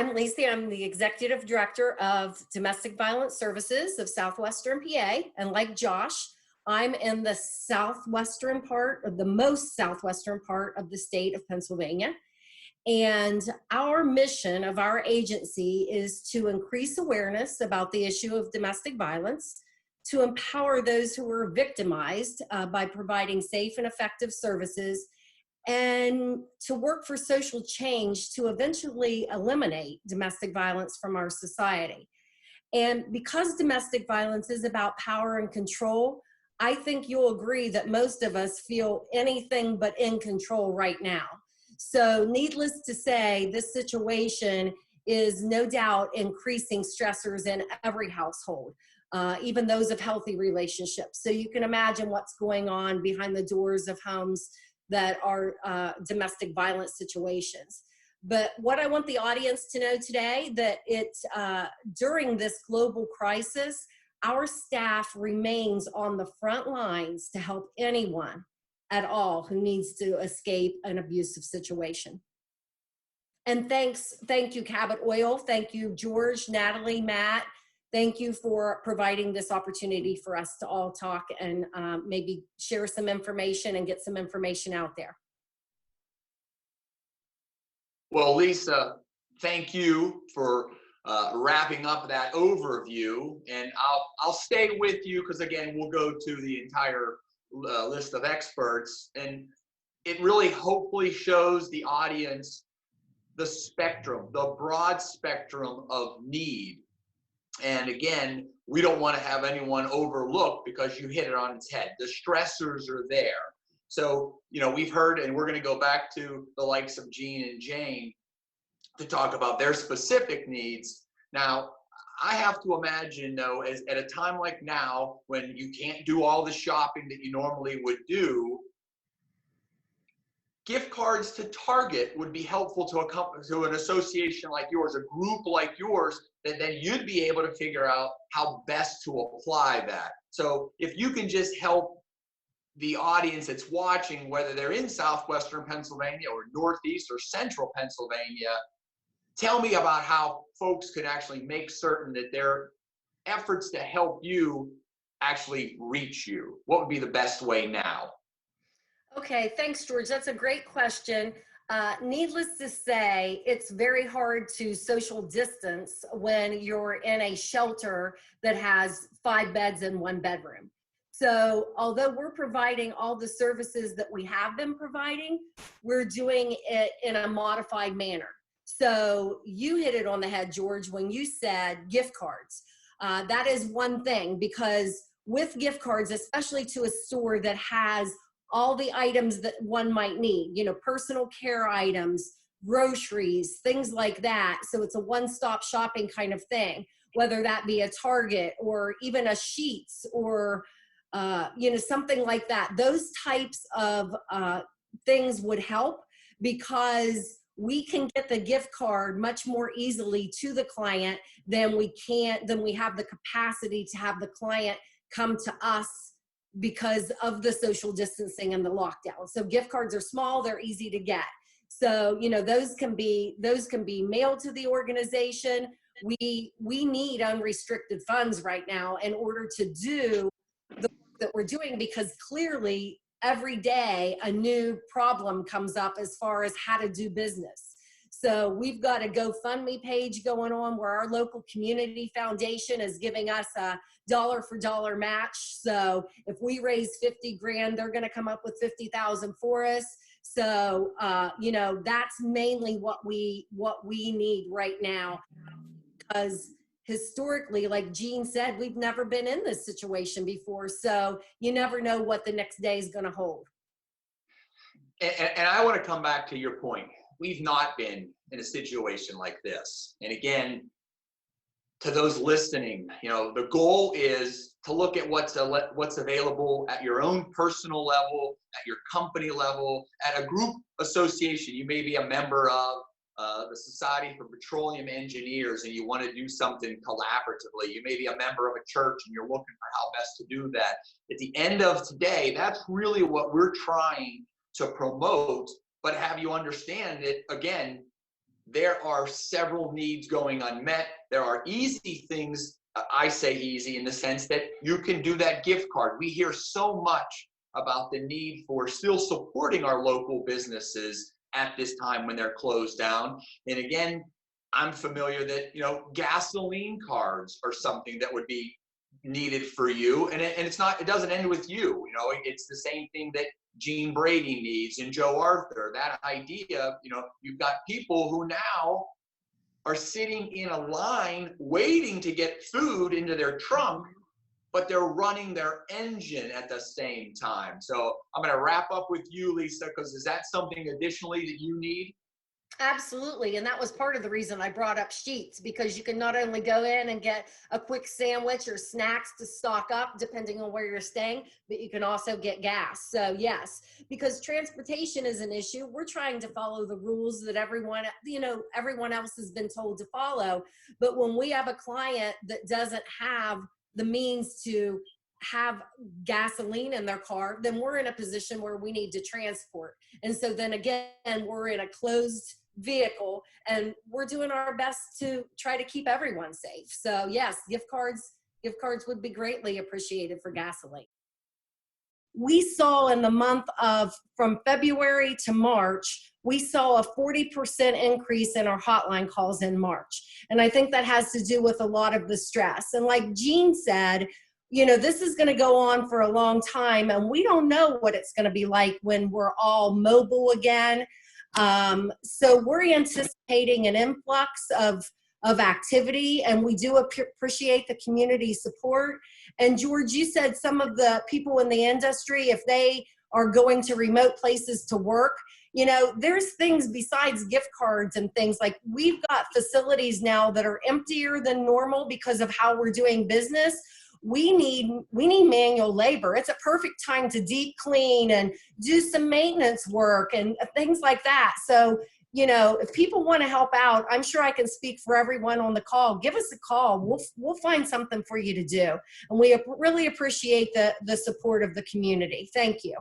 I'm Lacey. I'm the Executive Director of Domestic Violence Services of Southwestern PA. And like Josh, I'm in the southwestern part, or the most southwestern part of the state of Pennsylvania. And our mission of our agency is to increase awareness about the issue of domestic violence, to empower those who were victimized by providing safe and effective services, and to work for social change to eventually eliminate domestic violence from our society. And because domestic violence is about power and control, I think you'll agree that most of us feel anything but in control right now. So needless to say, this situation is no doubt increasing stressors in every household, even those of healthy relationships. So you can imagine what's going on behind the doors of homes that are domestic violence situations. But what I want the audience to know today, that during this global crisis, our staff remains on the front lines to help anyone at all who needs to escape an abusive situation. And thank you, Cabot Oil. Thank you, George, Natalie, Matt. Thank you for providing this opportunity for us to all talk and maybe share some information and get some information out there. Well, Lisa, thank you for wrapping up that overview. And I'll stay with you because, again, we'll go to the entire list of experts. And it really hopefully shows the audience the spectrum, the broad spectrum of need. And again, we don't want to have anyone overlooked because you hit it on its head. The stressors are there. So, we've heard, and we're going to go back to the likes of Jean and Jane to talk about their specific needs. Now, I have to imagine, though, at a time like now, when you can't do all the shopping that you normally would do, gift cards to Target would be helpful to an association like yours, a group like yours, that then you'd be able to figure out how best to apply that. So if you can just help the audience that's watching, whether they're in Southwestern Pennsylvania or Northeast or Central Pennsylvania, tell me about how folks could actually make certain that their efforts to help you actually reach you. What would be the best way now? Okay, thanks, George. That's a great question. Needless to say, it's very hard to social distance when you're in a shelter that has 5 beds in 1 bedroom. So although we're providing all the services that we have been providing, we're doing it in a modified manner. So you hit it on the head, George, when you said gift cards. That is one thing, because with gift cards, especially to a store that has all the items that one might need, personal care items, groceries, things like that. So it's a one-stop shopping kind of thing, whether that be a Target or even a Sheetz or, something like that. Those types of things would help, because we can get the gift card much more easily to the client than we have the capacity to have the client come to us because of the social distancing and the lockdown. So gift cards are small, they're easy to get. So, those can be mailed to the organization. We need unrestricted funds right now in order to do the work that we're doing, because clearly every day a new problem comes up as far as how to do business. So we've got a GoFundMe page going on where our local community foundation is giving us a dollar for dollar match. So if we raise 50 grand, they're going to come up with 50,000 for us. So, that's mainly what we need right now, because historically, like Jean said, we've never been in this situation before. So you never know what the next day is going to hold. And I want to come back to your point. We've not been in a situation like this. And again, to those listening, the goal is to look at what's available at your own personal level, at your company level, at a group association. You may be a member of the Society for Petroleum Engineers and you want to do something collaboratively. You may be a member of a church and you're looking for how best to do that. At the end of today, that's really what we're trying to promote, but have you understand that, again, there are several needs going unmet. There are easy things. I say easy in the sense that you can do that gift card. We hear so much about the need for still supporting our local businesses at this time when they're closed down. And again, I'm familiar that, you know, gasoline cards are something that would be needed for you. And it's not, it doesn't end with you. You know, it's the same thing that Gene Brady needs and Joe Arthur. That idea, you know, you've got people who now are sitting in a line waiting to get food into their trunk, but they're running their engine at the same time. So I'm going to wrap up with you, Lisa, because is that something additionally that you need? Absolutely. And that was part of the reason I brought up sheets, because you can not only go in and get a quick sandwich or snacks to stock up, depending on where you're staying, but you can also get gas. So yes, because transportation is an issue. We're trying to follow the rules that everyone, you know, everyone else has been told to follow. But when we have a client that doesn't have the means to have gasoline in their car, then we're in a position where we need to transport. And so then again, we're in a closed vehicle and we're doing our best to try to keep everyone safe. So yes, gift cards would be greatly appreciated for gasoline. We saw in the month of, from February to March, we saw a 40% increase in our hotline calls in March. And I think that has to do with a lot of the stress. And like Gene said, you know, this is going to go on for a long time, and we don't know what it's going to be like when we're all mobile again. So we're anticipating an influx of activity, and we do appreciate the community support. And George, you said some of the people in the industry, if they are going to remote places to work, you know, there's things besides gift cards and things like we've got facilities now that are emptier than normal because of how we're doing business. We need manual labor. It's a perfect time to deep clean and do some maintenance work and things like that. So, you know, if people want to help out, I'm sure I can speak for everyone on the call. Give us a call. We'll find something for you to do. And we really appreciate the support of the community. Thank you.